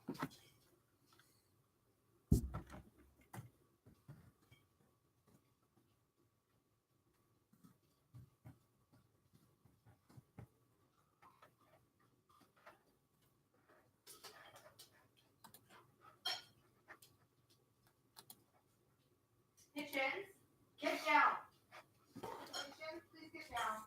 Kitchens, get down. Kitchens, please get down.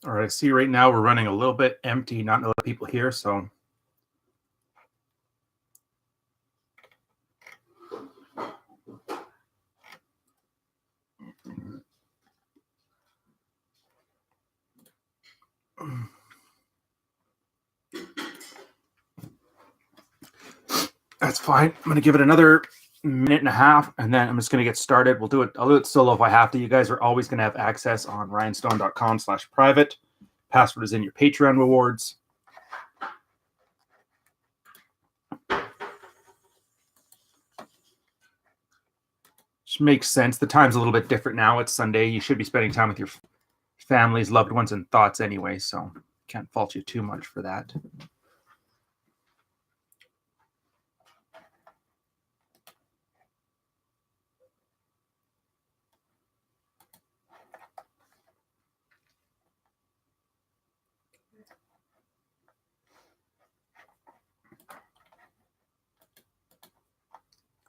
All right, I see right now we're running a little bit empty, not a lot of people here, so that's fine. I'm going to give it another minute and a half, and then I'm just going to get started. I'll do it solo if I have to. You guys are always going to have access on ryanstone.com/private. Password is in your Patreon rewards. Which makes sense. The time's a little bit different now. It's Sunday. You should be spending time with your families, loved ones, and thoughts anyway, so can't fault you too much for that.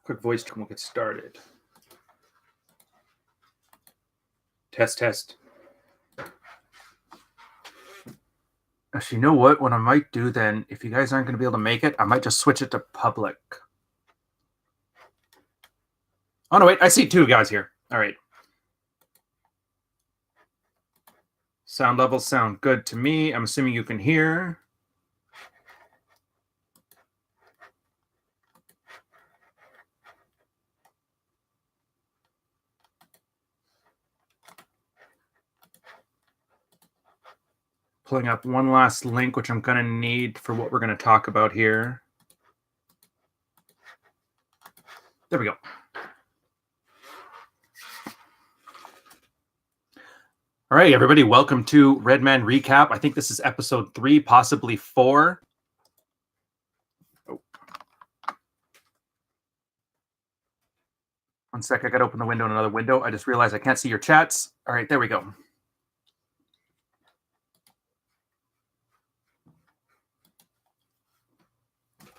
Quick voice check and we'll get started. Test. Actually, you know what I might do then, if you guys aren't going to be able to make it, I might just switch it to public. Oh, no, wait, I see two guys here. All right. Sound levels sound good to me. I'm assuming you can hear. Pulling up one last link, which I'm going to need for what we're going to talk about here. There we go. All right, everybody, welcome to Red Man Recap. I think this is episode 3, possibly 4. Oh. One sec, I got to open the window in another window. I just realized I can't see your chats. All right, there we go.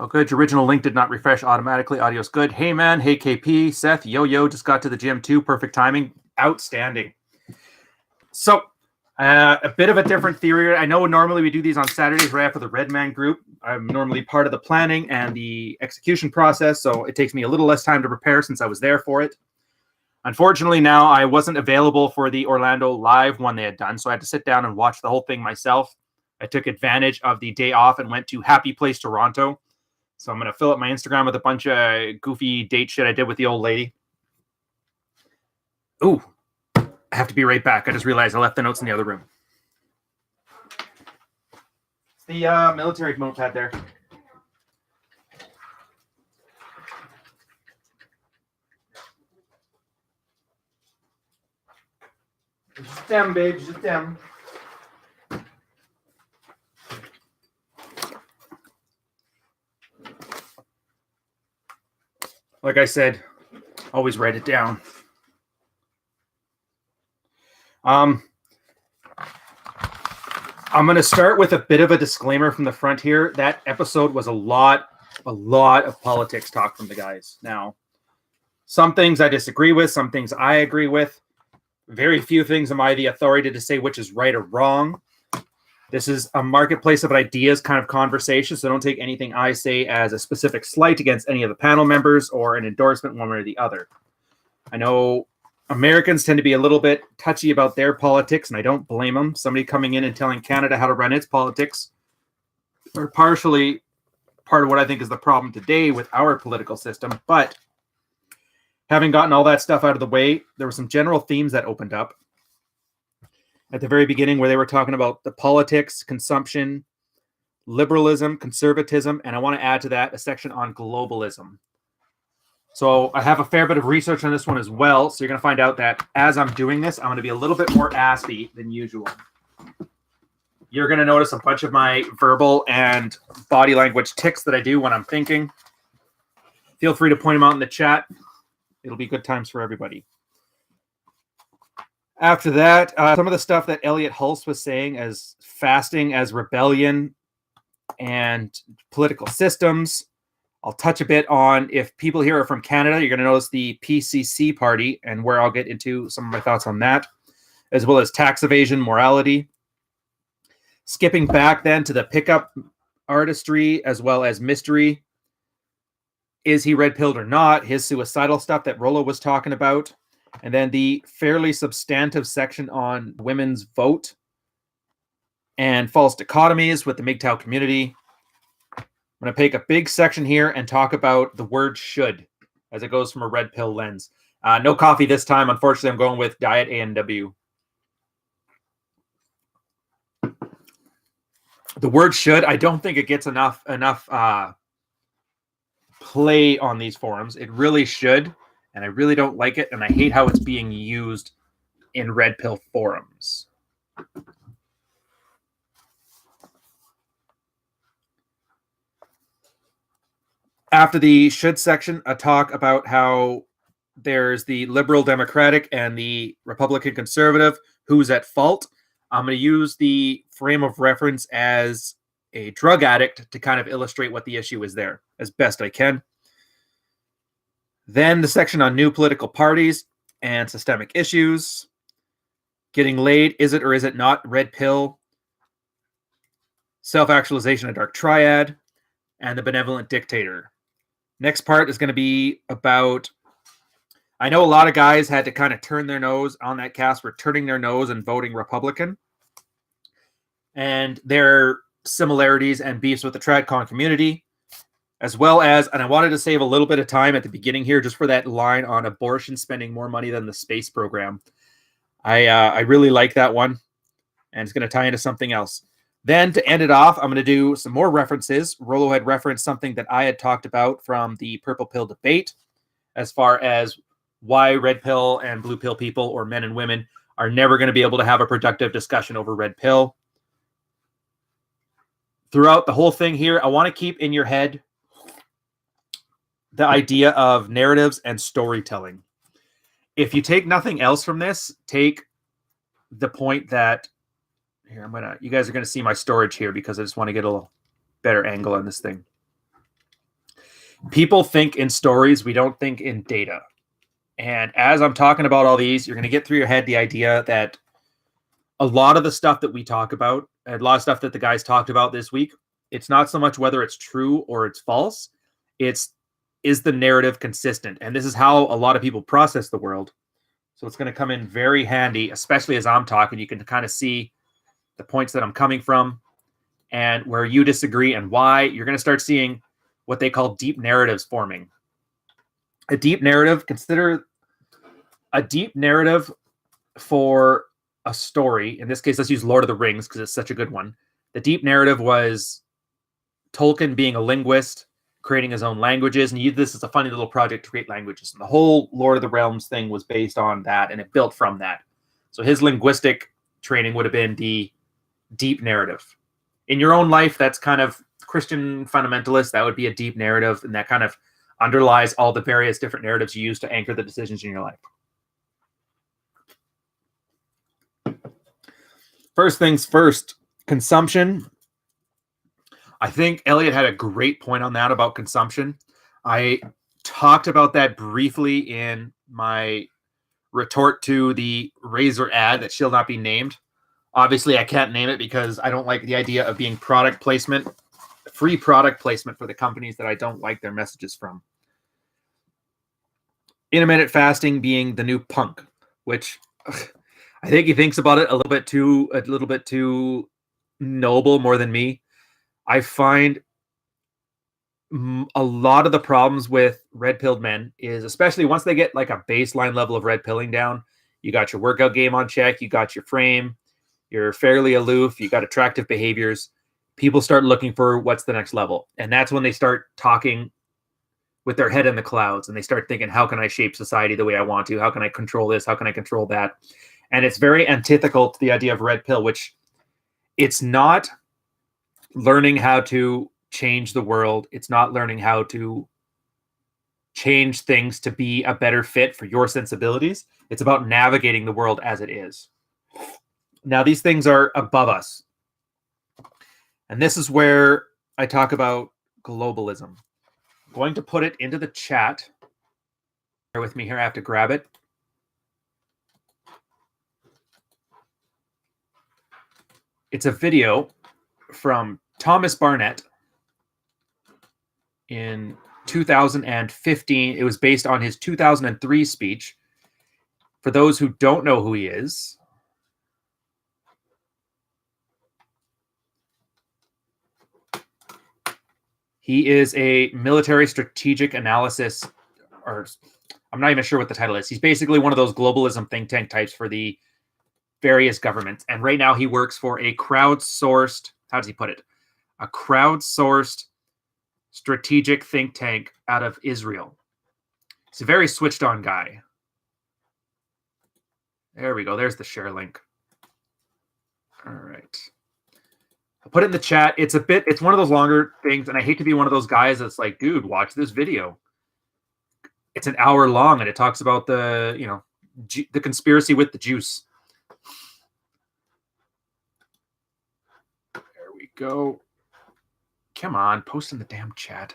Oh, good. Your original link did not refresh automatically. Audio's good. Hey, man. Hey, KP. Seth. Yo. Just got to the gym, too. Perfect timing. Outstanding. So, a bit of a different theory. I know normally we do these on Saturdays right after the Red Man group. I'm normally part of the planning and the execution process, so it takes me a little less time to prepare since I was there for it. Unfortunately, now I wasn't available for the Orlando live one they had done, so I had to sit down and watch the whole thing myself. I took advantage of the day off and went to Happy Place Toronto. So I'm going to fill up my Instagram with a bunch of goofy date shit I did with the old lady. Ooh, I have to be right back. I just realized I left the notes in the other room. It's the military notepad there. Just them, babe. Just them. Like I said, always write it down. I'm going to start with a bit of a disclaimer from the front here. That episode was a lot of politics talk from the guys. Now, some things I disagree with, some things I agree with. Very few things am I the authority to say which is right or wrong. This is a marketplace of ideas kind of conversation, so don't take anything I say as a specific slight against any of the panel members or an endorsement one way or the other. I know Americans tend to be a little bit touchy about their politics, and I don't blame them. Somebody coming in and telling Canada how to run its politics are partially part of what I think is the problem today with our political system. But having gotten all that stuff out of the way, there were some general themes that opened up at the very beginning where they were talking about the politics, consumption, liberalism, conservatism, and I want to add to that a section on globalism. So I have a fair bit of research on this one as well. So you're going to find out that as I'm doing this, I'm going to be a little bit more aspy than usual. You're going to notice a bunch of my verbal and body language tics that I do when I'm thinking. Feel free to point them out in the chat. It'll be good times for everybody. After that, some of the stuff that Elliot Hulse was saying as fasting as rebellion and political systems. I'll touch a bit on, if people here are from Canada, you're going to notice the PCC party and where I'll get into some of my thoughts on that, as well as tax evasion, morality. Skipping back then to the pickup artistry as well as mystery. Is he red-pilled or not? His suicidal stuff that Rollo was talking about. And then the fairly substantive section on women's vote and false dichotomies with the MGTOW community. I'm going to take a big section here and talk about the word should as it goes from a red pill lens. No coffee this time. Unfortunately, I'm going with Diet A&W. The word should, I don't think it gets enough play on these forums. It really should, and I really don't like it, and I hate how it's being used in red pill forums. After the should section, a talk about how there's the liberal democratic and the Republican conservative, who's at fault. I'm going to use the frame of reference as a drug addict to kind of illustrate what the issue is there as best I can. Then the section on new political parties and systemic issues. Getting laid, is it or is it not red pill? Self-actualization, a dark triad, and the benevolent dictator. Next part is going to be about, I know a lot of guys had to kind of turn their nose on that cast for turning their nose and voting Republican. And their similarities and beefs with the TradCon community, as well as, and I wanted to save a little bit of time at the beginning here just for that line on abortion spending more money than the space program. I really like that one, and it's going to tie into something else. Then to end it off, I'm going to do some more references. Rollo had referenced something that I had talked about from the purple pill debate as far as why red pill and blue pill people, or men and women, are never going to be able to have a productive discussion over red pill. Throughout the whole thing here, I want to keep in your head the idea of narratives and storytelling. If you take nothing else from this, take the point that here, you guys are going to see my storage here because I just want to get a little better angle on this thing. People think in stories, we don't think in data. And as I'm talking about all these, you're going to get through your head the idea that a lot of the stuff that we talk about, a lot of stuff that the guys talked about this week, it's not so much whether it's true or it's false. It's, is the narrative consistent? And this is how a lot of people process the world. So it's going to come in very handy, especially as I'm talking. You can kind of see the points that I'm coming from and where you disagree and why. You're going to start seeing what they call deep narratives forming. A deep narrative, consider a deep narrative for a story. In this case, let's use Lord of the Rings because it's such a good one. The deep narrative was Tolkien being a linguist, creating his own languages, and he used this as a funny little project to create languages. And the whole Lord of the Realms thing was based on that, and it built from that. So his linguistic training would have been the deep narrative. In your own life, that's kind of Christian fundamentalist. That would be a deep narrative, and that kind of underlies all the various different narratives you use to anchor the decisions in your life. First things first, consumption. I think Elliot had a great point on that about consumption. I talked about that briefly in my retort to the Razor ad that shall not be named. Obviously, I can't name it because I don't like the idea of being product placement, free product placement for the companies that I don't like their messages from. Intermittent fasting being the new punk, which I think he thinks about it a little bit too noble more than me. I find a lot of the problems with red pilled men is, especially once they get like a baseline level of red pilling down, you got your workout game on check, you got your frame, you're fairly aloof, you got attractive behaviors. People start looking for what's the next level. And that's when they start talking with their head in the clouds and they start thinking, how can I shape society the way I want to? How can I control this? How can I control that? And it's very antithetical to the idea of red pill, which it's not learning how to change the world. It's not learning how to change things to be a better fit for your sensibilities. It's about navigating the world as it is. Now, these things are above us. And this is where I talk about globalism. I'm going to put it into the chat. Bear with me here. I have to grab it. It's a video from Thomas Barnett in 2015. It was based on his 2003 speech. For those who don't know who he is, he is a military strategic analysis, or I'm not even sure what the title is. He's basically one of those globalism think tank types for the various governments. And right now he works for a crowdsourced, how does he put it? A crowdsourced strategic think tank out of Israel. He's a very switched on guy. There we go. There's the share link. All right. I'll put it in the chat. It's one of those longer things, and I hate to be one of those guys that's like, dude, watch this video. It's an hour long, and it talks about the conspiracy with the juice. There we go. Come on, post in the damn chat.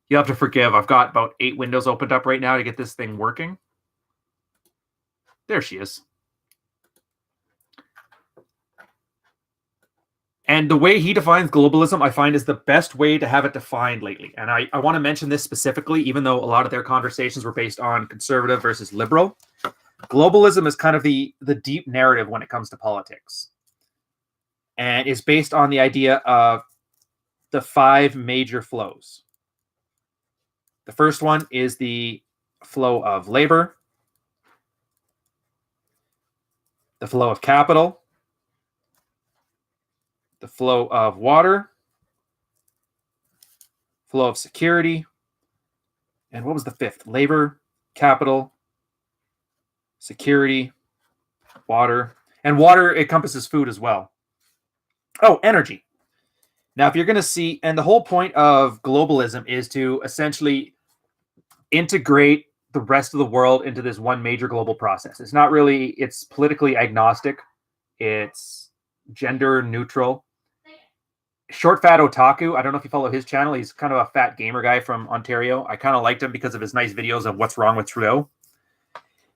You'll have to forgive. I've got about 8 windows opened up right now to get this thing working. There she is. And the way he defines globalism, I find, is the best way to have it defined lately. And I want to mention this specifically, even though a lot of their conversations were based on conservative versus liberal. Globalism is kind of the deep narrative when it comes to politics. And is based on the idea of the 5 major flows. The first one is the flow of labor, the flow of capital, the flow of water, flow of security, and what was the 5th? Labor, capital, security, water. And water encompasses food as well. Oh, energy. Now, if you're going to see, and the whole point of globalism is to essentially integrate the rest of the world into this one major global process. It's politically agnostic. It's gender neutral. Short Fat Otaku, I don't know if you follow his channel. He's kind of a fat gamer guy from Ontario. I kind of liked him because of his nice videos of what's wrong with Trudeau.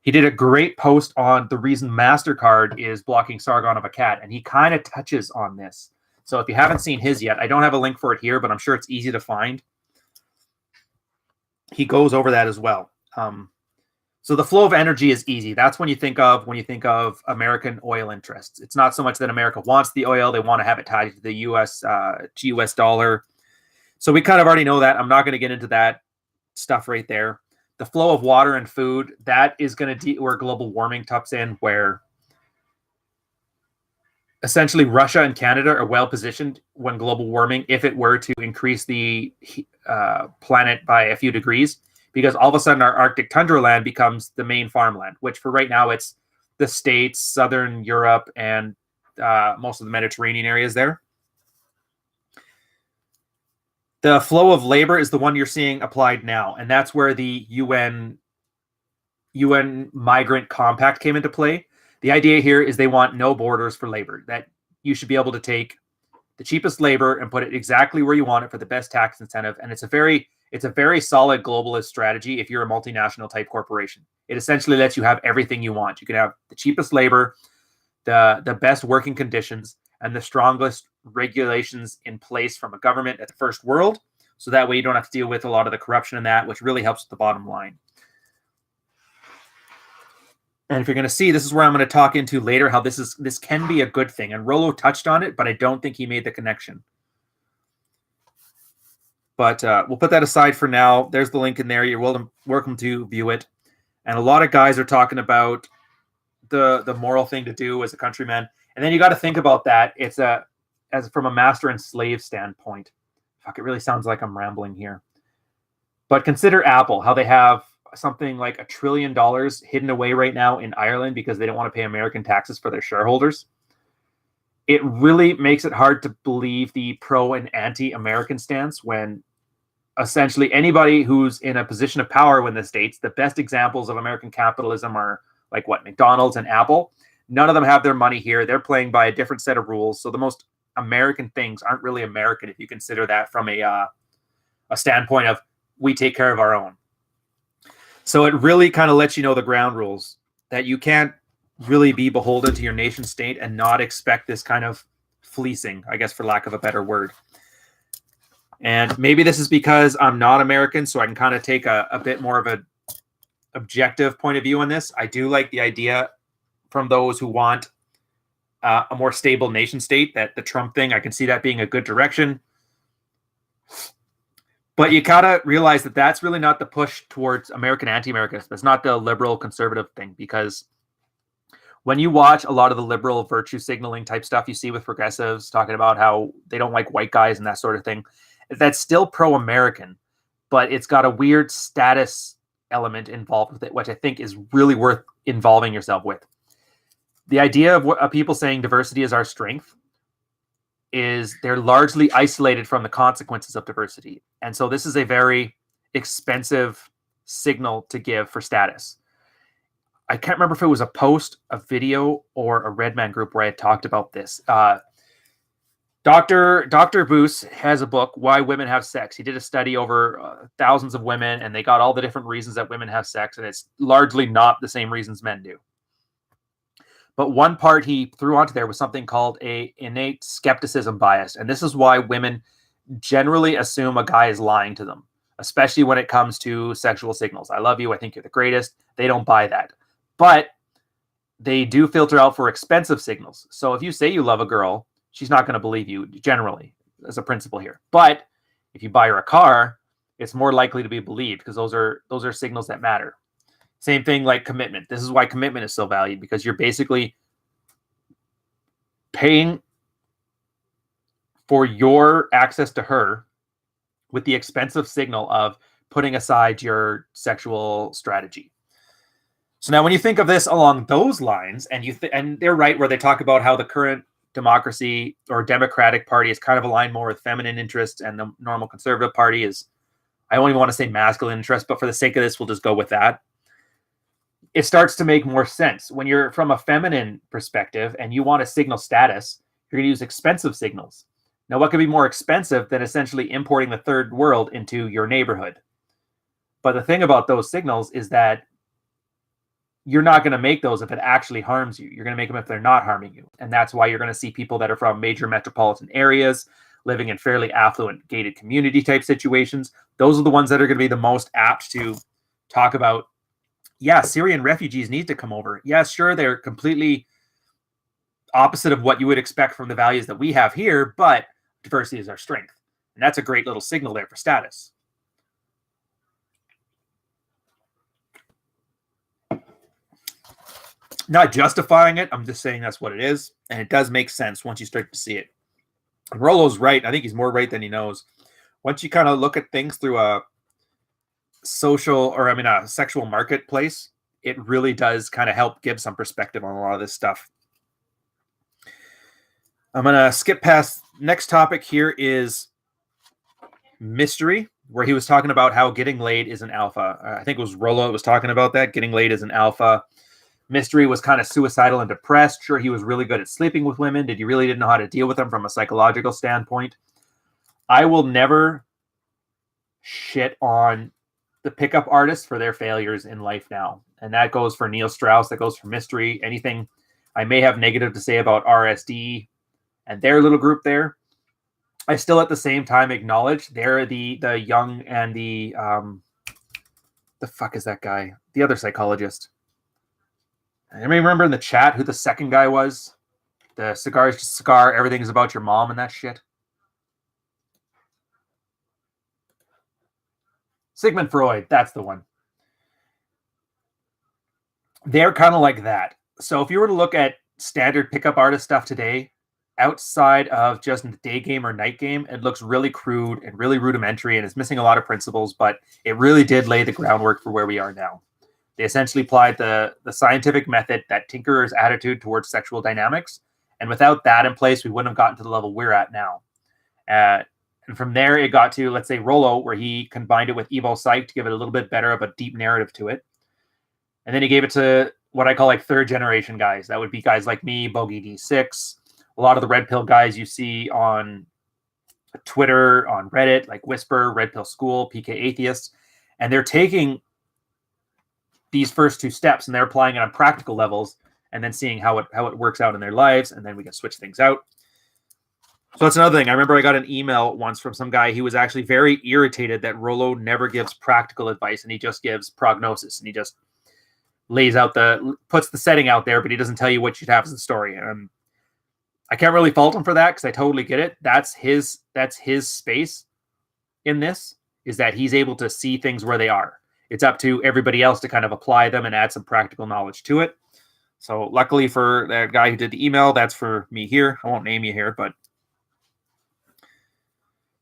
He did a great post on the reason MasterCard is blocking Sargon of Akkad, and he kind of touches on this. So if you haven't seen his yet, I don't have a link for it here, but I'm sure it's easy to find. He goes over that as well. So the flow of energy is easy. That's when you think of American oil interests. It's not so much that America wants the oil; they want to have it tied to the US dollar. So we kind of already know that. I'm not going to get into that stuff right there. The flow of water and food, that is going to where global warming tucks in, where essentially Russia and Canada are well positioned when global warming, if it were to increase the planet by a few degrees, because all of a sudden our Arctic tundra land becomes the main farmland, which for right now it's the States, Southern Europe, and most of the Mediterranean areas there. The flow of labor is the one you're seeing applied now, and that's where the UN Migrant Compact came into play. The idea here is they want no borders for labor, that you should be able to take the cheapest labor and put it exactly where you want it for the best tax incentive. And it's a very solid globalist strategy if you're a multinational type corporation. It essentially lets you have everything you want. You can have the cheapest labor, the best working conditions, and the strongest regulations in place from a government at the first world. So that way you don't have to deal with a lot of the corruption in that, which really helps with the bottom line. And if you're going to see, this is where I'm going to talk into later how this can be a good thing. And Rollo touched on it, but I don't think he made the connection. But we'll put that aside for now. There's the link in there. You're welcome to view it. And a lot of guys are talking about the moral thing to do as a countryman. And then you got to think about that. It's as from a master and slave standpoint. Fuck, it really sounds like I'm rambling here. But consider Apple, how they have something like $1 trillion hidden away right now in Ireland because they don't want to pay American taxes for their shareholders. It really makes it hard to believe the pro and anti-American stance when essentially anybody who's in a position of power in the States, the best examples of American capitalism are like what, McDonald's and Apple. None of them have their money here. They're playing by a different set of rules. So the most American things aren't really American if you consider that from a standpoint of we take care of our own. So it really kind of lets you know the ground rules, that you can't really be beholden to your nation state and not expect this kind of fleecing, I guess, for lack of a better word. And maybe this is because I'm not American, so I can kind of take a bit more of an objective point of view on this. I do like the idea from those who want a more stable nation state, that the Trump thing, I can see that being a good direction. But you gotta realize that that's really not the push towards American anti-Americanism. It's not the liberal conservative thing, because when you watch a lot of the liberal virtue signaling type stuff you see with progressives talking about how they don't like white guys and that sort of thing, that's still pro-American, but it's got a weird status element involved with it, which I think is really worth involving yourself with. The idea of people saying diversity is our strength is they're largely isolated from the consequences of diversity. And so this is a very expensive signal to give for status. I can't remember if it was a post, a video, or a Redman group where I had talked about this. Dr. Boos has a book, Why Women Have Sex. He did a study over thousands of women, and they got all the different reasons that women have sex, and it's largely not the same reasons men do. But one part he threw onto there was something called a innate skepticism bias. And this is why women generally assume a guy is lying to them, especially when it comes to sexual signals. I love you. I think you're the greatest. They don't buy that. But they do filter out for expensive signals. So if you say you love a girl, she's not going to believe you generally, as a principle here. But if you buy her a car, it's more likely to be believed, because those are signals that matter. Same thing like commitment. This is why commitment is so valued, because you're basically paying for your access to her with the expensive signal of putting aside your sexual strategy. So now when you think of this along those lines, and and they're right where they talk about how the current democracy or Democratic Party is kind of aligned more with feminine interests, and the normal conservative party is, I don't even want to say masculine interest, but for the sake of this, we'll just go with that. It starts to make more sense. When you're from a feminine perspective and you want to signal status, you're going to use expensive signals. Now, what could be more expensive than essentially importing the third world into your neighborhood? But the thing about those signals is that you're not going to make those if it actually harms you. You're going to make them if they're not harming you. And that's why you're going to see people that are from major metropolitan areas, living in fairly affluent gated community type situations. Those are the ones that are going to be the most apt to talk about, yeah, Syrian refugees need to come over. Yeah, sure, they're completely opposite of what you would expect from the values that we have here, but diversity is our strength. And that's a great little signal there for status. Not justifying it, I'm just saying that's what it is. And it does make sense once you start to see it. And Rollo's right. I think he's more right than he knows. Once you kind of look at things through a sexual marketplace, it really does kind of help give some perspective on a lot of this stuff. I'm going to skip past. Next topic here is mystery, where he was talking about how getting laid is an alpha. I think it was Rollo that was talking about that. Getting laid is an alpha. Mystery was kind of suicidal and depressed. Sure, he was really good at sleeping with women. Did he really didn't know how to deal with them from a psychological standpoint? I will never shit on the pickup artists for their failures in life now. And that goes for Neil Strauss, that goes for Mystery. Anything I may have negative to say about RSD and their little group there, I still at the same time acknowledge they're the young and the fuck is that guy? The other psychologist. Anybody remember in the chat who the second guy was? The cigar is just a cigar, everything is about your mom and that shit. Sigmund Freud, that's the one. They're kind of like that. So if you were to look at standard pickup artist stuff today, outside of just the day game or night game, it looks really crude and really rudimentary, and it's missing a lot of principles, but it really did lay the groundwork for where we are now. They essentially applied the scientific method, that tinkerer's attitude towards sexual dynamics, and without that in place, we wouldn't have gotten to the level we're at now. And from there, it got to, let's say, Rollo, where he combined it with Evo Psych to give it a little bit better of a deep narrative to it. And then he gave it to what I call like third generation guys. That would be guys like me, Bogey D6, a lot of the Red Pill guys you see on Twitter, on Reddit, like Whisper, Red Pill School, PK Atheists. And they're taking these first two steps and they're applying it on practical levels and then seeing how it works out in their lives. And then we can switch things out. So that's another thing. I remember I got an email once from some guy. He was actually very irritated that Rollo never gives practical advice and he just gives prognosis and he just puts the setting out there, but he doesn't tell you what should happen in the story. And I can't really fault him for that because I totally get it. That's his space in this, is that he's able to see things where they are. It's up to everybody else to kind of apply them and add some practical knowledge to it. So luckily for that guy who did the email, that's for me here. I won't name you here, but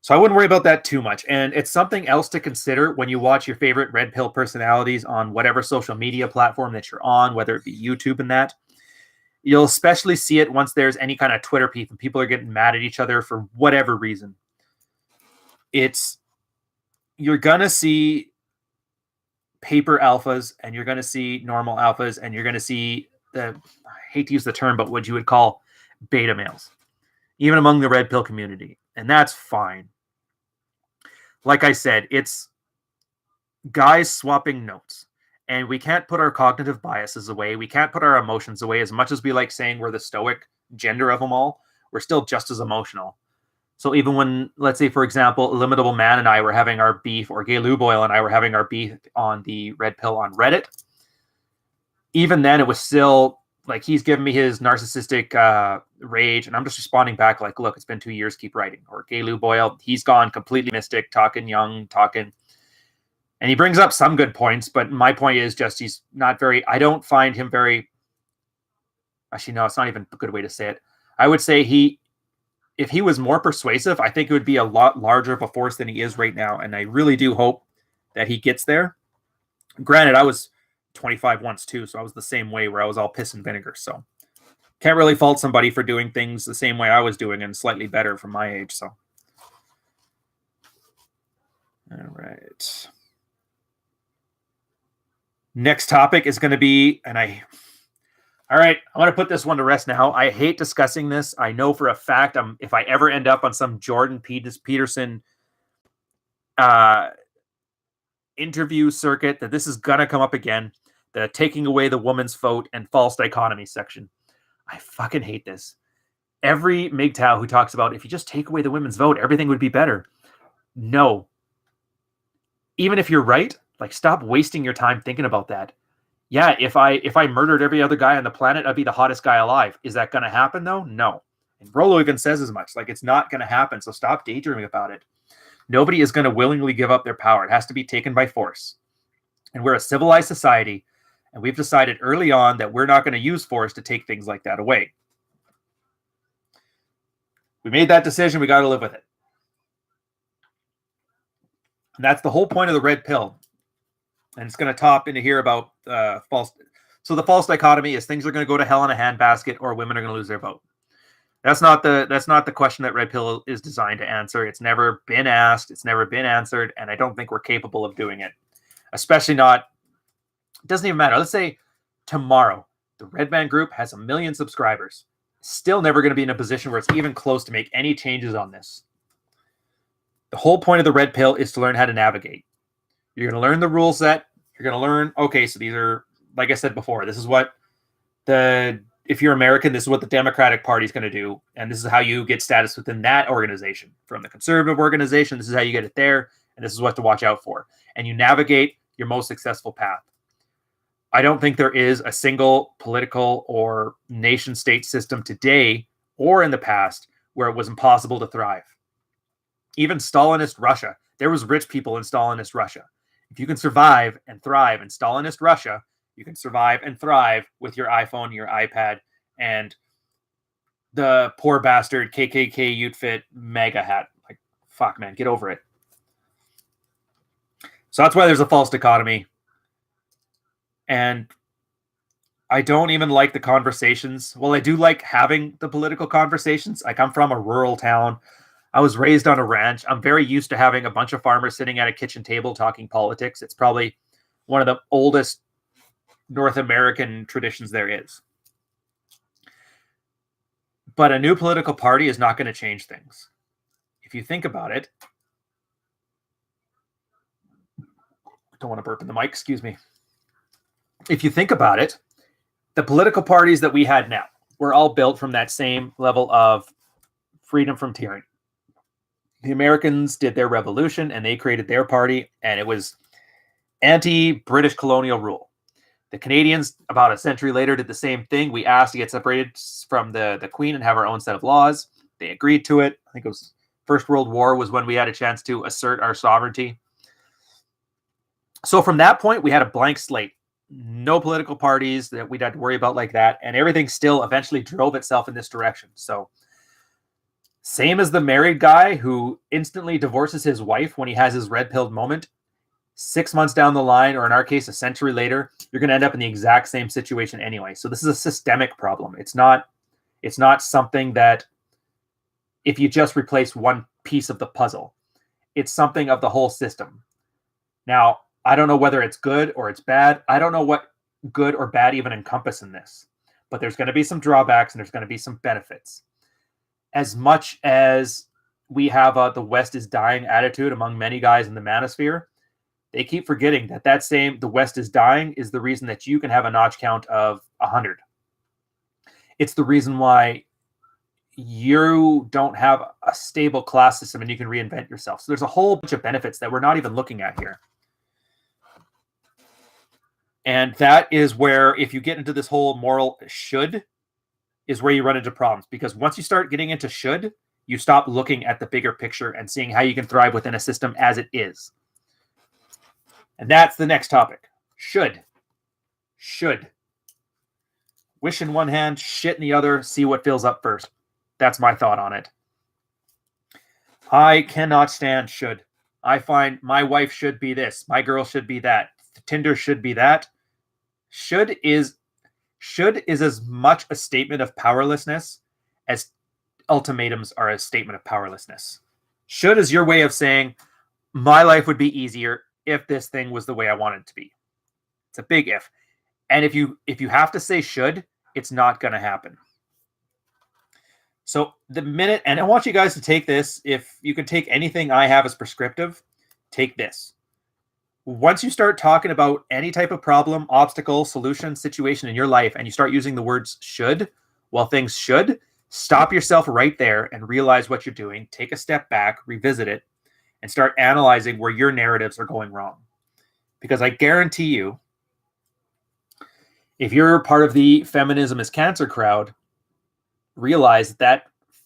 so I wouldn't worry about that too much. And it's something else to consider when you watch your favorite red pill personalities on whatever social media platform that you're on, whether it be YouTube and that. You'll especially see it once there's any kind of Twitter beef and people are getting mad at each other for whatever reason. You're going to see paper alphas and you're going to see normal alphas and you're going to see I hate to use the term, but what you would call beta males, even among the red pill community. And that's fine. Like I said, it's guys swapping notes. And we can't put our cognitive biases away. We can't put our emotions away. As much as we like saying we're the stoic gender of them all, we're still just as emotional. So even when, let's say, for example, Illimitable Man and I were having our beef, or Gay Lube Oil and I were having our beef on the red pill on Reddit, even then it was still like he's giving me his narcissistic rage, and I'm just responding back like, look, it's been 2 years, keep writing. Or Gay Lube Oil, he's gone completely mystic, talking young, talking. And he brings up some good points, but my point is just he's not very, I don't find him very, actually, no, it's not even a good way to say it. I would say if he was more persuasive, I think it would be a lot larger of a force than he is right now. And I really do hope that he gets there. Granted, I was 25 once too, so I was the same way where I was all piss and vinegar. So can't really fault somebody for doing things the same way I was doing and slightly better from my age. So, all right. Next topic is going to be, all right, I want to put this one to rest now. I hate discussing this. I know for a fact if I ever end up on some Jordan Peterson interview circuit, that this is going to come up again, the taking away the woman's vote and false dichotomy section. I fucking hate this. Every MGTOW who talks about if you just take away the women's vote, everything would be better. No. Even if you're right, like, stop wasting your time thinking about that. Yeah, if I murdered every other guy on the planet, I'd be the hottest guy alive. Is that going to happen, though? No. And Rollo even says as much. Like, it's not going to happen, so stop daydreaming about it. Nobody is going to willingly give up their power. It has to be taken by force. And we're a civilized society, and we've decided early on that we're not going to use force to take things like that away. We made that decision. We got to live with it. And that's the whole point of the red pill. And it's going to top into here about false. So the false dichotomy is things are going to go to hell in a handbasket, or women are going to lose their vote. That's not the question that red pill is designed to answer. It's never been asked. It's never been answered. And I don't think we're capable of doing it. Especially not, it doesn't even matter. Let's say tomorrow, the Red Band Group has 1 million subscribers. Still never going to be in a position where it's even close to make any changes on this. The whole point of the red pill is to learn how to navigate. You're going to learn the rule set. You're going to learn, okay, so these are, like I said before, this is what if you're American, this is what the Democratic Party is going to do. And this is how you get status within that organization. From the conservative organization, this is how you get it there. And this is what to watch out for. And you navigate your most successful path. I don't think there is a single political or nation state system today or in the past where it was impossible to thrive. Even Stalinist Russia, there was rich people in Stalinist Russia. If you can survive and thrive in Stalinist Russia, you can survive and thrive with your iPhone, your iPad, and the poor bastard KKK Outfit mega hat. Like, fuck, man, get over it. So that's why there's a false dichotomy. And I don't even like the conversations. Well, I do like having the political conversations. Like, I'm from a rural town. I was raised on a ranch. I'm very used to having a bunch of farmers sitting at a kitchen table talking politics. It's probably one of the oldest North American traditions there is. But a new political party is not going to change things. If you think about it, don't want to burp in the mic, excuse me. If you think about it, the political parties that we had now were all built from that same level of freedom from tyranny. The Americans did their revolution and they created their party, and it was anti-British colonial rule. The Canadians, about a century later, did the same thing. We asked to get separated from the Queen and have our own set of laws. They agreed to it. I think it was First World War was when we had a chance to assert our sovereignty. So from that point, we had a blank slate. No political parties that we'd had to worry about like that. And everything still eventually drove itself in this direction. So same as the married guy who instantly divorces his wife when he has his red-pilled moment. 6 months down the line, or in our case, a century later, you're going to end up in the exact same situation anyway. So this is a systemic problem. It's not something that if you just replace one piece of the puzzle, it's something of the whole system. Now, I don't know whether it's good or it's bad. I don't know what good or bad even encompass in this, but there's going to be some drawbacks and there's going to be some benefits. As much as we have the West is dying attitude among many guys in the manosphere, they keep forgetting that same the West is dying is the reason that you can have a notch count of 100. It's the reason why you don't have a stable class system and you can reinvent yourself. So there's a whole bunch of benefits that we're not even looking at here. And that is where, if you get into this whole moral should, is where you run into problems. Because once you start getting into should, you stop looking at the bigger picture and seeing how you can thrive within a system as it is. And that's the next topic. Should. Should. Wish in one hand, shit in the other, see what fills up first. That's my thought on it. I cannot stand should. I find my wife should be this. My girl should be that. Tinder should be that. Should is as much a statement of powerlessness as ultimatums are a statement of powerlessness. Should is your way of saying, my life would be easier if this thing was the way I want it to be. It's a big if. And if you have to say should, it's not going to happen. So the minute, and I want you guys to take this, if you can take anything I have as prescriptive, take this. Once you start talking about any type of problem, obstacle, solution, situation in your life, and you start using the words should, well, things should, stop yourself right there and realize what you're doing. Take a step back, revisit it, and start analyzing where your narratives are going wrong. Because I guarantee you, if you're part of the feminism is cancer crowd, realize that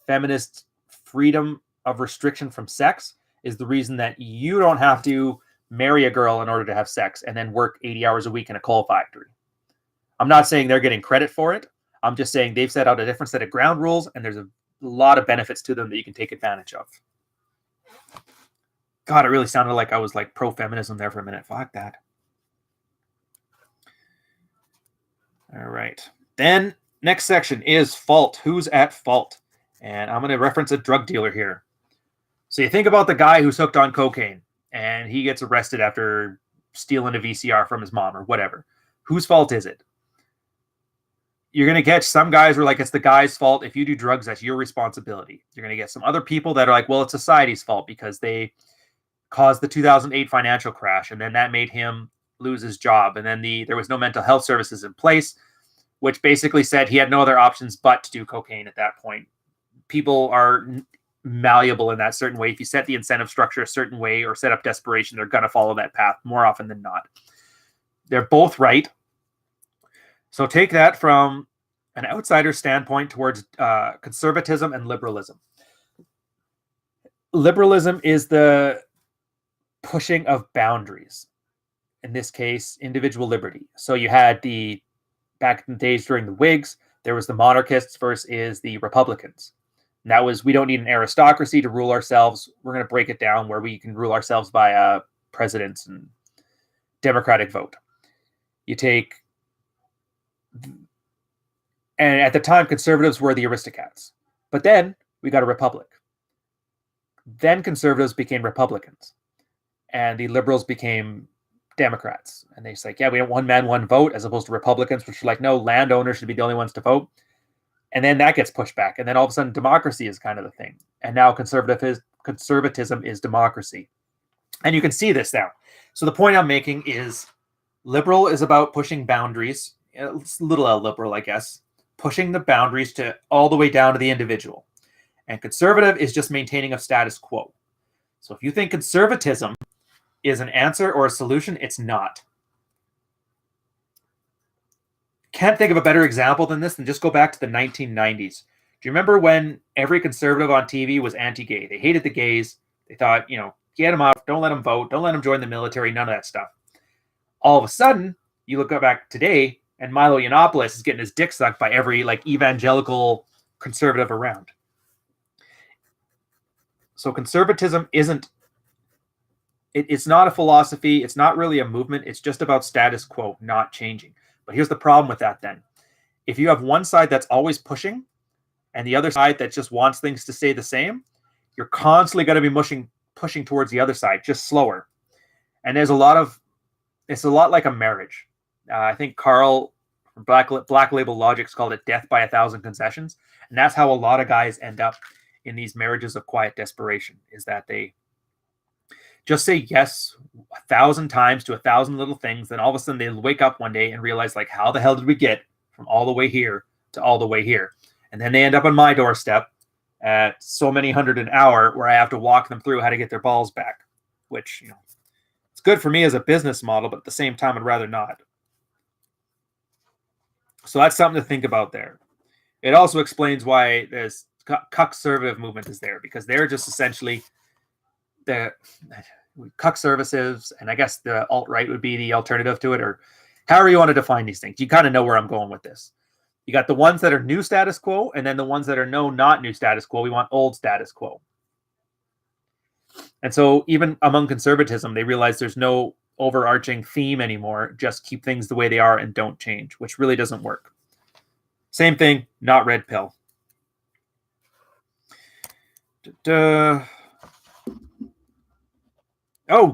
feminist freedom of restriction from sex is the reason that you don't have to marry a girl in order to have sex and then work 80 hours a week in a coal factory. I'm not saying they're getting credit for it. I'm just saying they've set out a different set of ground rules, and there's a lot of benefits to them that you can take advantage of. God, it really sounded like I was like pro-feminism there for a minute. Fuck that. All right. Then next section is fault. Who's at fault? And I'm going to reference a drug dealer here. So you think about the guy who's hooked on cocaine and he gets arrested after stealing a VCR from his mom or whatever. Whose fault is it? You're going to catch some guys who are like, it's the guy's fault. If you do drugs, that's your responsibility. You're going to get some other people that are like, well, it's society's fault because they caused the 2008 financial crash. And then that made him lose his job. And then there was no mental health services in place, which basically said he had no other options but to do cocaine at that point. People are malleable in that certain way. If you set the incentive structure a certain way or set up desperation, they're going to follow that path more often than not. They're both right. So take that from an outsider standpoint towards conservatism and liberalism. Liberalism is the pushing of boundaries. In this case, individual liberty. So you had back in the days during the Whigs, there was the monarchists versus the Republicans. And that was, we don't need an aristocracy to rule ourselves. We're going to break it down where we can rule ourselves by presidents and democratic vote. You take, and at the time, conservatives were the aristocrats. But then we got a republic. Then conservatives became Republicans. And the liberals became Democrats. And they say, yeah, we don't one man, one vote, as opposed to Republicans, which are like, no, landowners should be the only ones to vote. And then that gets pushed back. And then all of a sudden, democracy is kind of the thing. And now conservatism is democracy. And you can see this now. So the point I'm making is liberal is about pushing boundaries. It's a little liberal, I guess. Pushing the boundaries to all the way down to the individual. And conservative is just maintaining a status quo. So if you think conservatism is an answer or a solution, it's not. Can't think of a better example than this, than just go back to the 1990s. Do you remember when every conservative on TV was anti-gay? They hated the gays. They thought, get them off, don't let them vote, don't let them join the military, none of that stuff. All of a sudden, you look back today, and Milo Yiannopoulos is getting his dick sucked by every evangelical conservative around. So conservatism isn't, it's not a philosophy, it's not really a movement, it's just about status quo, not changing. But here's the problem with that then. If you have one side that's always pushing, and the other side that just wants things to stay the same, you're constantly going to be pushing towards the other side, just slower. And it's a lot like a marriage. I think Carl from Black Label Logic's called it death by 1,000 concessions. And that's how a lot of guys end up in these marriages of quiet desperation, is that they just say yes 1,000 times to 1,000 little things. Then all of a sudden they wake up one day and realize, how the hell did we get from all the way here to all the way here? And then they end up on my doorstep at so many hundred an hour where I have to walk them through how to get their balls back, which, it's good for me as a business model, but at the same time, I'd rather not. So that's something to think about there. It also explains why this cuck-conservative movement is there, because they're just essentially the cuck services, and I guess the alt-right would be the alternative to it, or however you want to define these things. You kind of know where I'm going with this. You got the ones that are new status quo, and then the ones that are no, not new status quo. We want old status quo. And so even among conservatism, they realize there's no overarching theme anymore. Just keep things the way they are and don't change, which really doesn't work. Same thing, not red pill. Oh,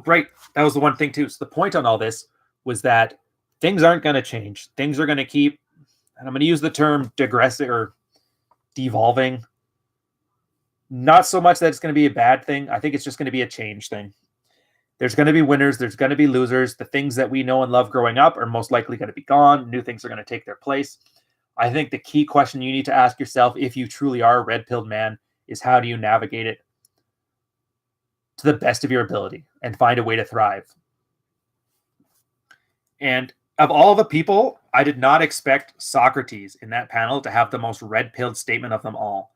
right. That was the one thing too. So the point on all this was that things aren't going to change. Things are going to keep, and I'm going to use the term digressing or devolving. Not so much that it's going to be a bad thing. I think it's just going to be a change thing. There's going to be winners. There's going to be losers. The things that we know and love growing up are most likely going to be gone. New things are going to take their place. I think the key question you need to ask yourself, if you truly are a red-pilled man, is how do you navigate it to the best of your ability and find a way to thrive? And of all the people, I did not expect Socrates in that panel to have the most red-pilled statement of them all.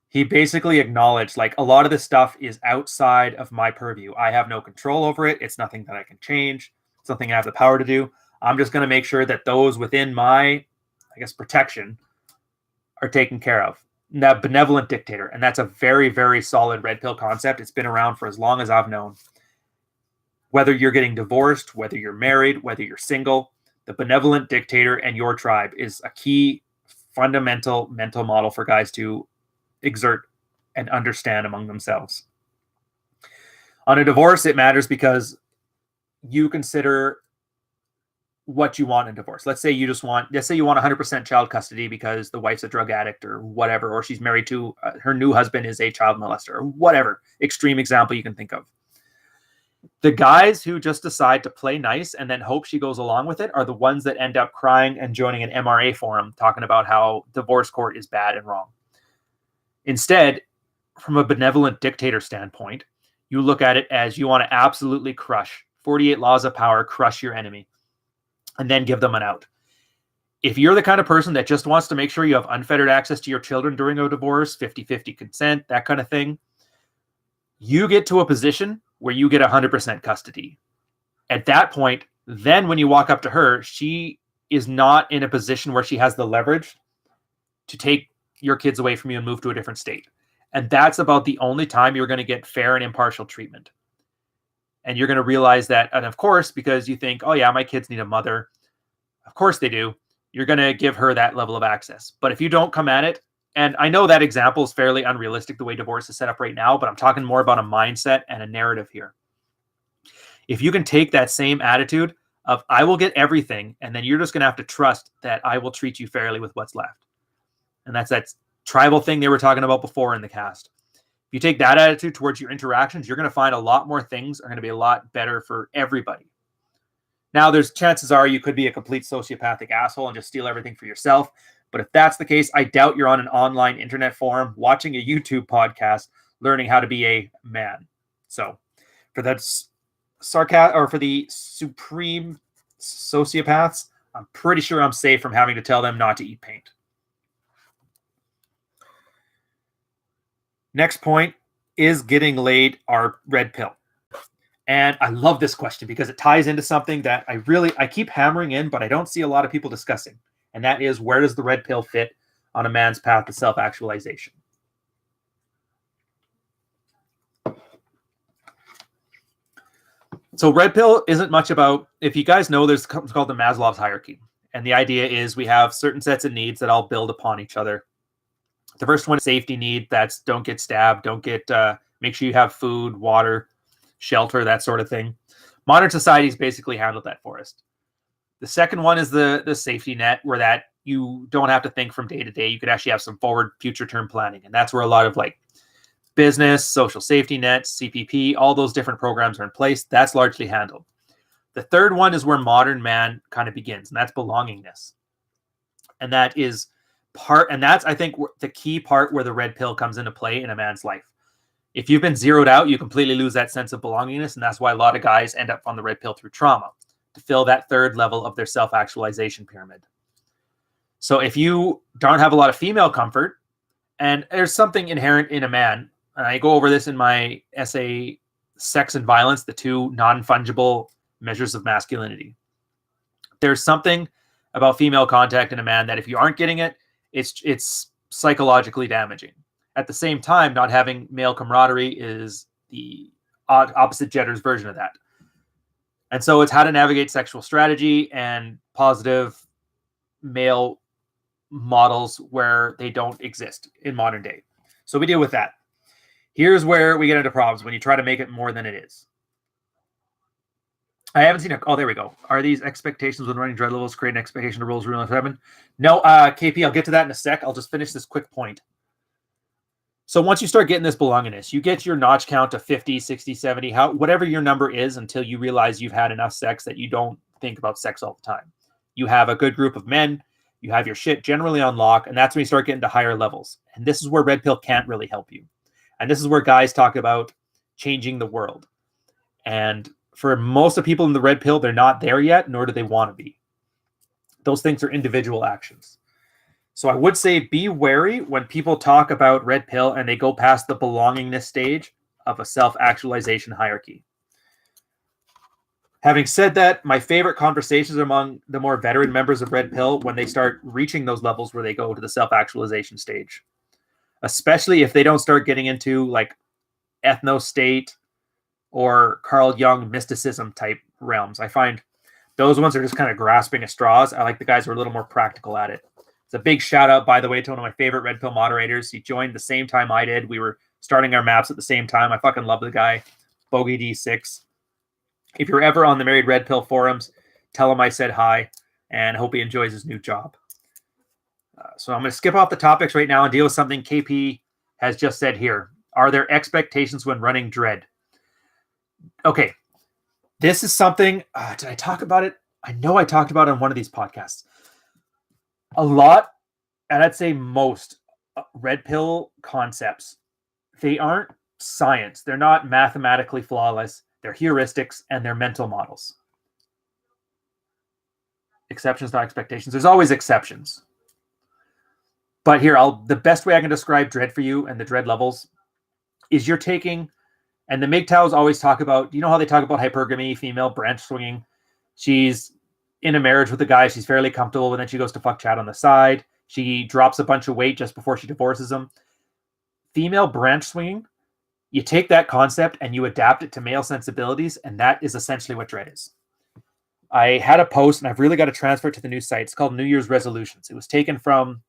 He basically acknowledged, a lot of this stuff is outside of my purview. I have no control over it. It's nothing that I can change. It's nothing I have the power to do. I'm just going to make sure that those within my, protection are taken care of. That benevolent dictator. And that's a very, very solid red pill concept. It's been around for as long as I've known. Whether you're getting divorced, whether you're married, whether you're single, the benevolent dictator and your tribe is a key fundamental mental model for guys to exert and understand among themselves. On a divorce, it matters because you consider what you want in divorce. Let's say you want 100% child custody because the wife's a drug addict or whatever, or she's married to her new husband is a child molester or whatever extreme example you can think of. The guys who just decide to play nice and then hope she goes along with it are the ones that end up crying and joining an MRA forum talking about how divorce court is bad and wrong. Instead, from a benevolent dictator standpoint, you look at it as you want to absolutely crush 48 laws of power, crush your enemy, and then give them an out. If you're the kind of person that just wants to make sure you have unfettered access to your children during a divorce, 50-50 consent, that kind of thing, you get to a position where you get 100% custody. At that point, then when you walk up to her, she is not in a position where she has the leverage to take your kids away from you and move to a different state. And that's about the only time you're going to get fair and impartial treatment. And you're going to realize that, and of course, because you think, oh yeah, my kids need a mother. Of course they do. You're going to give her that level of access. But if you don't come at it, and I know that example is fairly unrealistic the way divorce is set up right now, but I'm talking more about a mindset and a narrative here. If you can take that same attitude of, I will get everything, and then you're just going to have to trust that I will treat you fairly with what's left. And that's that tribal thing they were talking about before in the cast. If you take that attitude towards your interactions, you're going to find a lot more things are going to be a lot better for everybody. Now, there's chances are you could be a complete sociopathic asshole and just steal everything for yourself. But if that's the case, I doubt you're on an online internet forum watching a YouTube podcast learning how to be a man. So for that for the supreme sociopaths, I'm pretty sure I'm safe from having to tell them not to eat paint. Next point, is getting laid our red pill? And I love this question because it ties into something that I keep hammering in, but I don't see a lot of people discussing. And that is, where does the red pill fit on a man's path to self-actualization? So red pill isn't much about, if you guys know, there's something called the Maslow's hierarchy. And the idea is we have certain sets of needs that all build upon each other. The first one is safety need. That's don't get stabbed, make sure you have food, water, shelter, that sort of thing. Modern society's basically handled that for us. The second one is the safety net, where that you don't have to think from day to day. You could actually have some forward future term planning. And that's where a lot of like business, social safety nets, CPP, all those different programs are in place. That's largely handled. The third one is where modern man kind of begins, and that's belongingness. And that's, I think, the key part where the red pill comes into play in a man's life. If you've been zeroed out, you completely lose that sense of belongingness. And that's why a lot of guys end up on the red pill through trauma, to fill that third level of their self-actualization pyramid. So if you don't have a lot of female comfort, and there's something inherent in a man, and I go over this in my essay, Sex and Violence, the two non-fungible measures of masculinity. There's something about female contact in a man that if you aren't getting it, it's psychologically damaging. At the same time, not having male camaraderie is the opposite gender's version of that. And so it's how to navigate sexual strategy and positive male models where they don't exist in modern day. So we deal with that. Here's where we get into problems when you try to make it more than it is. I haven't seen it. Oh, there we go. Are these expectations when running dread levels create an expectation of rules rule of 7? No, KP, I'll get to that in a sec. I'll just finish this quick point. So once you start getting this belongingness, you get your notch count to 50, 60, 70, whatever your number is, until you realize you've had enough sex that you don't think about sex all the time. You have a good group of men. You have your shit generally on lock, and that's when you start getting to higher levels. And this is where red pill can't really help you. And this is where guys talk about changing the world. And for most of people in the red pill, they're not there yet, nor do they want to be. Those things are individual actions. So I would say be wary when people talk about red pill and they go past the belongingness stage of a self-actualization hierarchy. Having said that, my favorite conversations among the more veteran members of red pill when they start reaching those levels where they go to the self-actualization stage, especially if they don't start getting into like ethno-state or Carl Jung mysticism type realms. I find those ones are just kind of grasping at straws. I like the guys who are a little more practical at it. It's a big shout out, by the way, to one of my favorite red pill moderators. He joined the same time I did. We were starting our maps at the same time. I fucking love the guy, Bogey D6. If you're ever on the Married Red Pill forums, tell him I said hi, and hope he enjoys his new job. So I'm going to skip off the topics right now and deal with something KP has just said here. Are there expectations when running dread? Okay, this is something, did I talk about it? I know I talked about it on one of these podcasts. A lot, and I'd say most red pill concepts, they aren't science. They're not mathematically flawless. They're heuristics and they're mental models. Exceptions, not expectations. There's always exceptions. But here, the best way I can describe dread for you and the dread levels is you're taking, and the MGTOWs always talk about, you know how they talk about hypergamy, female branch swinging? She's in a marriage with a guy she's fairly comfortable with, and then she goes to fuck Chad on the side. She drops a bunch of weight just before she divorces him. Female branch swinging, you take that concept and you adapt it to male sensibilities, and that is essentially what dread is. I had a post, and I've really got to transfer it to the new site. It's called New Year's Resolutions. It was taken from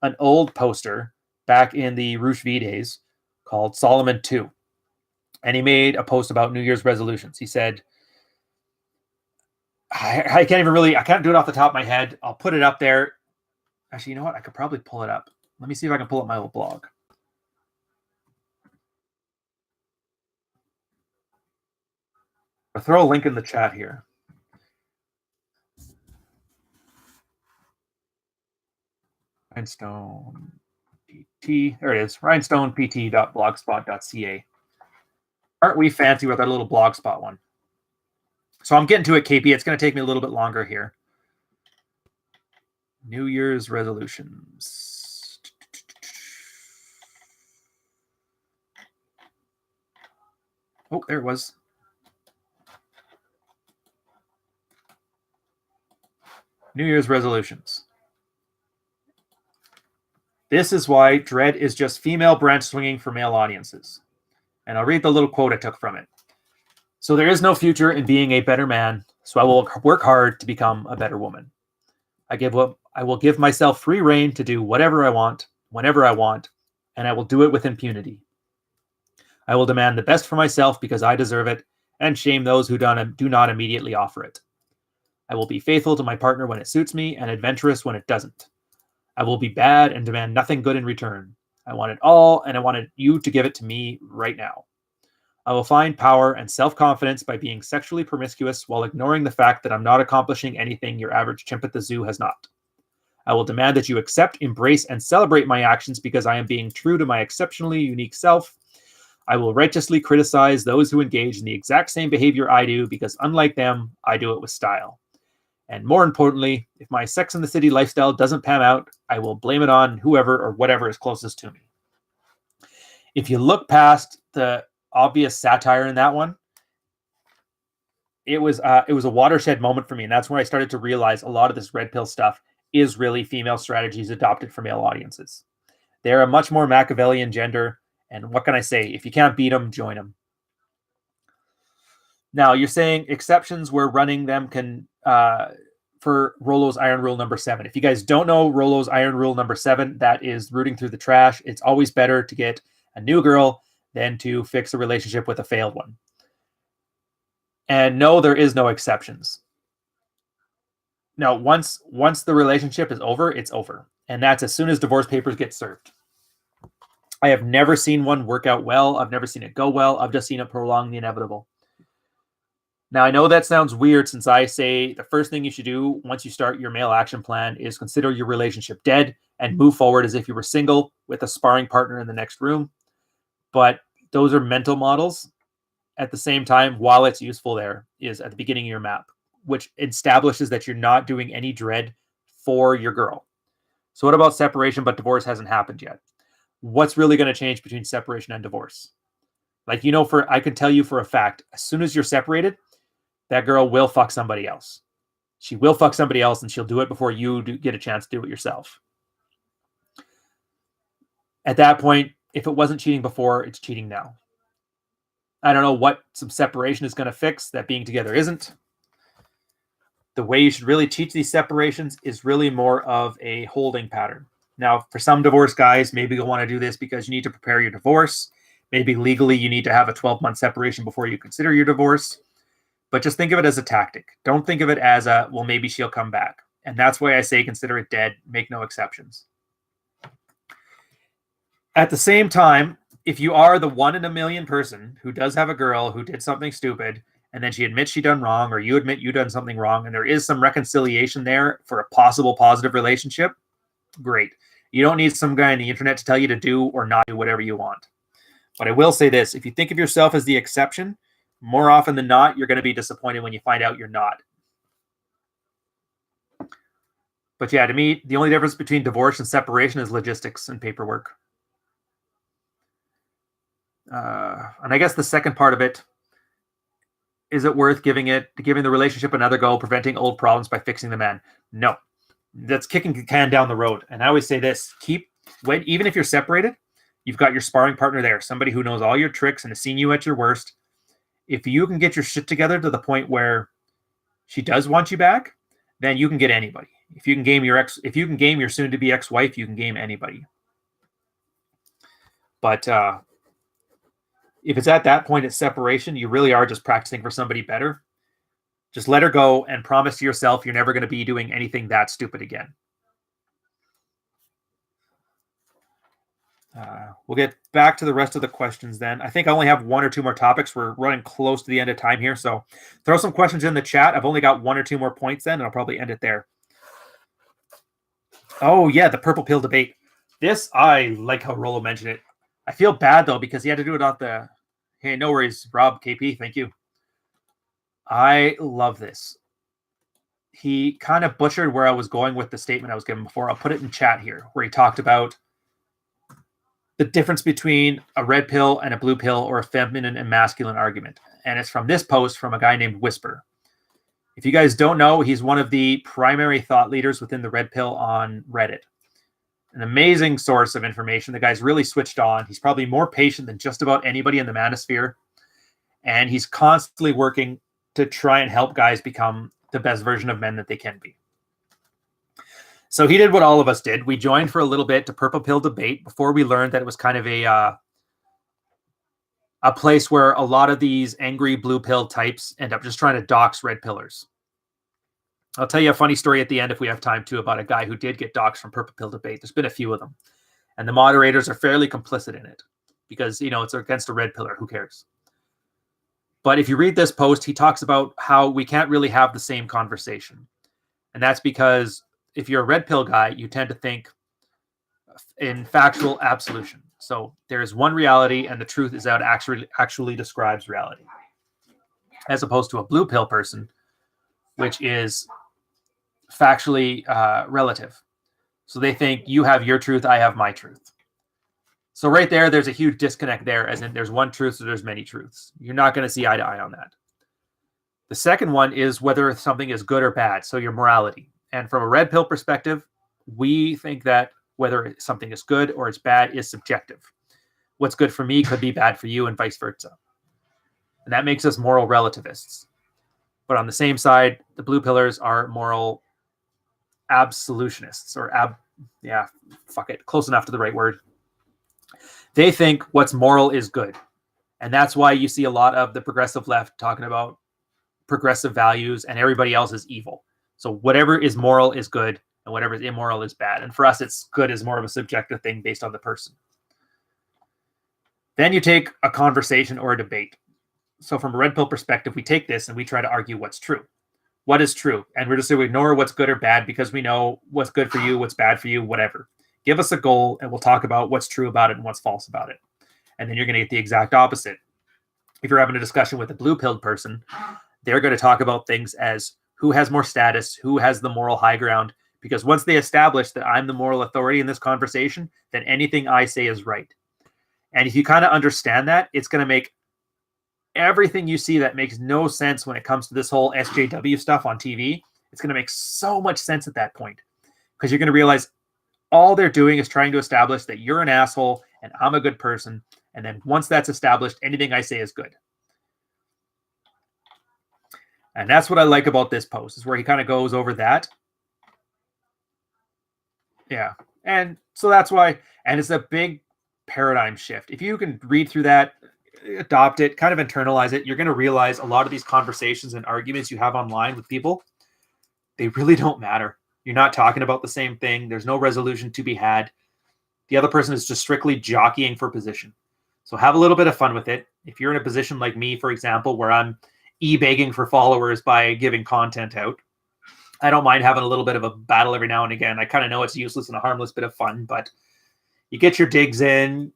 an old poster back in the Roosh V days called Solomon 2. And he made a post about New Year's resolutions. He said, I can't do it off the top of my head. I'll put it up there. Actually, you know what? I could probably pull it up. Let me see if I can pull up my old blog. I'll throw a link in the chat here. Rhinestone PT. There it is. rhinestonept.blogspot.ca. Aren't we fancy with our little blogspot one? So I'm getting to it, KP. It's going to take me a little bit longer here. New Year's resolutions. Oh, there it was. New Year's resolutions. This is why Dread is just female branch swinging for male audiences. And I'll read the little quote I took from it. So there is no future in being a better man, so I will work hard to become a better woman. I will give myself free rein to do whatever I want, whenever I want, and I will do it with impunity. I will demand the best for myself because I deserve it, and shame those who do not immediately offer it. I will be faithful to my partner when it suits me, and adventurous when it doesn't. I will be bad and demand nothing good in return. I want it all, and I wanted you to give it to me right now. I will find power and self-confidence by being sexually promiscuous while ignoring the fact that I'm not accomplishing anything your average chimp at the zoo has not. I will demand that you accept, embrace, and celebrate my actions because I am being true to my exceptionally unique self. I will righteously criticize those who engage in the exact same behavior I do because, unlike them, I do it with style. And more importantly, if my Sex and the City lifestyle doesn't pan out, I will blame it on whoever or whatever is closest to me. If you look past the obvious satire in that one, it was a watershed moment for me, and that's where I started to realize a lot of this red pill stuff is really female strategies adopted for male audiences. They're a much more Machiavellian gender, and what can I say? If you can't beat them, join them. Now, you're saying exceptions where running them can for Rollo's Iron Rule number 7. If you guys don't know Rollo's Iron Rule number 7, that is rooting through the trash. It's always better to get a new girl than to fix a relationship with a failed one. And no, there is no exceptions. No, once the relationship is over, it's over. And that's as soon as divorce papers get served. I have never seen one work out well. I've never seen it go well. I've just seen it prolong the inevitable. Now, I know that sounds weird since I say the first thing you should do once you start your male action plan is consider your relationship dead and move forward as if you were single with a sparring partner in the next room. But those are mental models. At the same time, while it's useful, there is at the beginning of your map, which establishes that you're not doing any dread for your girl. So what about separation, but divorce hasn't happened yet? What's really going to change between separation and divorce? Like, I can tell you for a fact, as soon as you're separated, that girl will fuck somebody else. She will fuck somebody else, and she'll do it before you get a chance to do it yourself. At that point, if it wasn't cheating before, it's cheating now. I don't know what some separation is going to fix that being together isn't. The way you should really teach these separations is really more of a holding pattern. Now, for some divorce guys, maybe you'll want to do this because you need to prepare your divorce. Maybe legally you need to have a 12-month separation before you consider your divorce. But just think of it as a tactic. Don't think of it as well, maybe she'll come back. And that's why I say consider it dead. Make no exceptions. At the same time, if you are the 1 in a million person who does have a girl who did something stupid, and then she admits she done wrong, or you admit you done something wrong, and there is some reconciliation there for a possible positive relationship, great. You don't need some guy on the internet to tell you to do or not do whatever you want. But I will say this, if you think of yourself as the exception, more often than not, you're going to be disappointed when you find out you're not. But yeah, to me, the only difference between divorce and separation is logistics and paperwork. And I guess the second part of it, is it worth giving the relationship another go, preventing old problems by fixing the man? No, that's kicking the can down the road. And I always say this, even if you're separated, you've got your sparring partner there, somebody who knows all your tricks and has seen you at your worst. If you can get your shit together to the point where she does want you back, then you can get anybody. If you can game your soon-to-be ex-wife, you can game anybody. But if it's at that point, it's separation, you really are just practicing for somebody better. Just let her go and promise to yourself you're never going to be doing anything that stupid again. We'll get back to the rest of the questions then. I think I only have 1 or 2 more topics. We're running close to the end of time here, so throw some questions in the chat. I've only got 1 or 2 more points then, and I'll probably end it there. Oh yeah, the purple pill debate. This, I like how Rolo mentioned it. I feel bad though because he had to do it off the. Hey, no worries, Rob KP. Thank you. I love this. He kind of butchered where I was going with the statement I was given before. I'll put it in chat here, where he talked about the difference between a red pill and a blue pill, or a feminine and masculine argument. And it's from this post from a guy named Whisper. If you guys don't know, he's one of the primary thought leaders within the red pill on Reddit. An amazing source of information. The guy's really switched on. He's probably more patient than just about anybody in the manosphere. And he's constantly working to try and help guys become the best version of men that they can be. So he did what all of us did. We joined for a little bit to Purple Pill debate before we learned that it was kind of a place where a lot of these angry blue pill types end up just trying to dox red pillars. I'll tell you a funny story at the end if we have time too about a guy who did get doxed from Purple Pill debate. There's been a few of them. And the moderators are fairly complicit in it because, it's against a red pillar. Who cares? But if you read this post, he talks about how we can't really have the same conversation. And that's because if you're a red pill guy, you tend to think in factual absolution. So there is one reality and the truth is that actually describes reality. As opposed to a blue pill person, which is factually relative. So they think you have your truth, I have my truth. So right there, there's a huge disconnect there, as in there's one truth, so there's many truths. You're not going to see eye to eye on that. The second one is whether something is good or bad, so your morality. And from a red pill perspective, we think that whether something is good or it's bad is subjective. What's good for me could be bad for you and vice versa. And that makes us moral relativists. But on the same side, the blue pillars are moral absolutionists, or close enough to the right word. They think what's moral is good. And that's why you see a lot of the progressive left talking about progressive values and everybody else is evil. So whatever is moral is good and whatever is immoral is bad. And for us, it's good is more of a subjective thing based on the person. Then you take a conversation or a debate. So from a red pill perspective, we take this and we try to argue what's true. What is true? And we're just going to ignore what's good or bad because we know what's good for you, what's bad for you, whatever. Give us a goal and we'll talk about what's true about it and what's false about it. And then you're going to get the exact opposite. If you're having a discussion with a blue-pilled person, they're going to talk about things as who has more status, who has the moral high ground. Because once they establish that I'm the moral authority in this conversation, then anything I say is right. And if you kind of understand that, it's going to make everything you see that makes no sense when it comes to this whole SJW stuff on TV, it's going to make so much sense at that point. Because you're going to realize all they're doing is trying to establish that you're an asshole and I'm a good person. And then once that's established, anything I say is good. And that's what I like about this post, is where he kind of goes over that. Yeah. And so that's why, and it's a big paradigm shift. If you can read through that, adopt it, kind of internalize it, you're going to realize a lot of these conversations and arguments you have online with people, they really don't matter. You're not talking about the same thing. There's no resolution to be had. The other person is just strictly jockeying for position. So have a little bit of fun with it. If you're in a position like me, for example, where I'm e-begging for followers by giving content out, I don't mind having a little bit of a battle every now and again. I kind of know it's useless and a harmless bit of fun, but you get your digs in.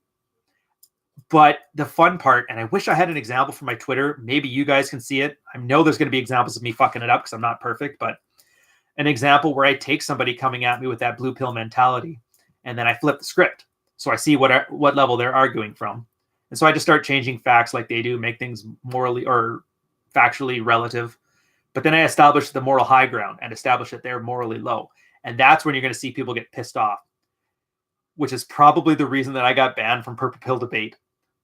But the fun part, and I wish I had an example for my Twitter. Maybe you guys can see it. I know there's going to be examples of me fucking it up because I'm not perfect, but an example where I take somebody coming at me with that blue pill mentality and then I flip the script. So I see what level they're arguing from. And so I just start changing facts like they do, make things morally or factually relative. But then I establish the moral high ground and establish that they're morally low. And that's when you're going to see people get pissed off, which is probably the reason that I got banned from Purple Pill debate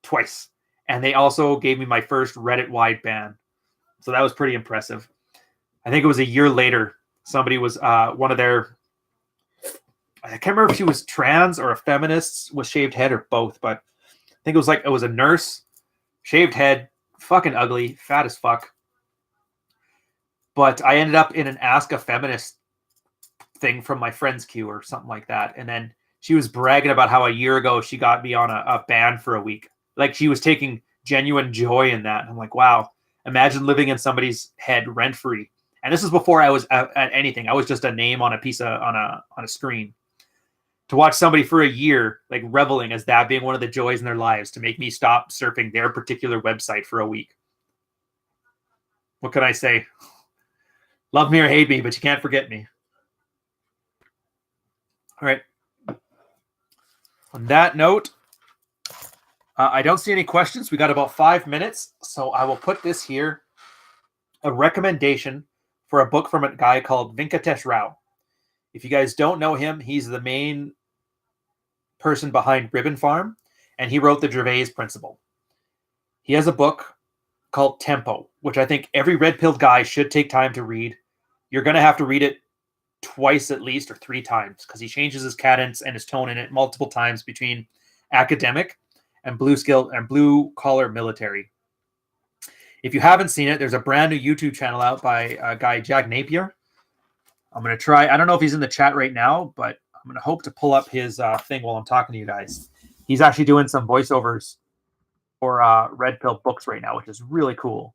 twice. And they also gave me my first Reddit-wide ban. So that was pretty impressive. I think it was a year later, somebody was one of their, I can't remember if she was trans or a feminist with shaved head or both, but I think it was a nurse, shaved head, fucking ugly, fat as fuck. But I ended up in an Ask a Feminist thing from my friend's queue or something like that. And then she was bragging about how a year ago she got me on a ban for a week. Like she was taking genuine joy in that. I'm like, wow, imagine living in somebody's head rent free. And this is before I was at anything. I was just a name on a piece of on a screen. to watch somebody for a year like reveling as that being one of the joys in their lives to make me stop surfing their particular website for a week. What can I say? Love me or hate me, but you can't forget me. All right. On that note, I don't see any questions. We got about 5 minutes, so I will put this here. A recommendation for a book from a guy called Venkatesh Rao. If you guys don't know him, he's the main person behind Ribbon Farm, and he wrote the Gervais Principle. He has a book called Tempo, which I think every red-pilled guy should take time to read. You're going to have to read it twice at least or 3 times because he changes his cadence and his tone in it multiple times between academic and blue collar military. If you haven't seen it, there's a brand new YouTube channel out by a guy, Jack Napier. I'm going to try. I don't know if he's in the chat right now, but I'm going to hope to pull up his thing while I'm talking to you guys. He's actually doing some voiceovers for Red Pill books right now, which is really cool.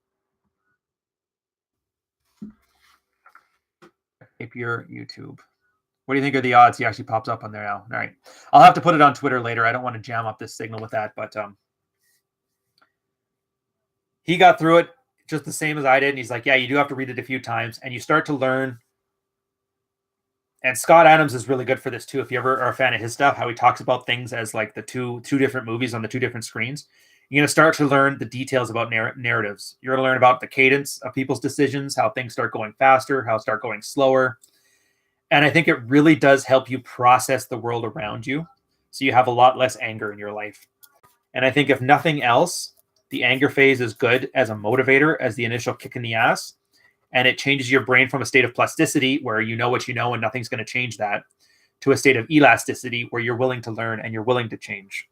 Napier YouTube. What do you think are the odds he actually pops up on there now? All right. I'll have to put it on Twitter later. I don't want to jam up this signal with that, but he got through it just the same as I did. And he's like, yeah, you do have to read it a few times and you start to learn. And Scott Adams is really good for this too. If you ever are a fan of his stuff, how he talks about things as like the two different movies on the 2 different screens. You're going to start to learn the details about narratives. You're going to learn about the cadence of people's decisions, how things start going faster, how start going slower. And I think it really does help you process the world around you. So you have a lot less anger in your life. And I think if nothing else, the anger phase is good as a motivator, as the initial kick in the ass. And it changes your brain from a state of plasticity where you know what you know and nothing's going to change that to a state of elasticity where you're willing to learn and you're willing to change.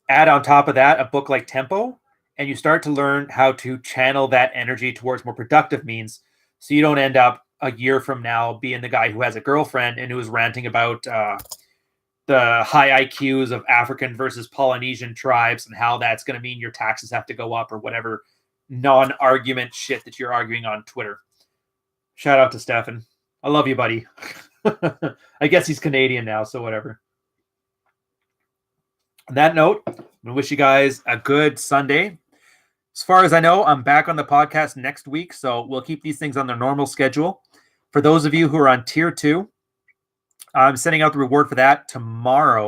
Add on top of that a book like Tempo, and you start to learn how to channel that energy towards more productive means so you don't end up a year from now being the guy who has a girlfriend and who is ranting about the high IQs of African versus Polynesian tribes and how that's going to mean your taxes have to go up or whatever non-argument shit that you're arguing on Twitter. Shout out to Stefan. I love you, buddy. I guess he's Canadian now, so whatever. On that note, I'm going to wish you guys a good Sunday. As far as I know, I'm back on the podcast next week, so we'll keep these things on their normal schedule. For those of you who are on Tier 2, I'm sending out the reward for that tomorrow.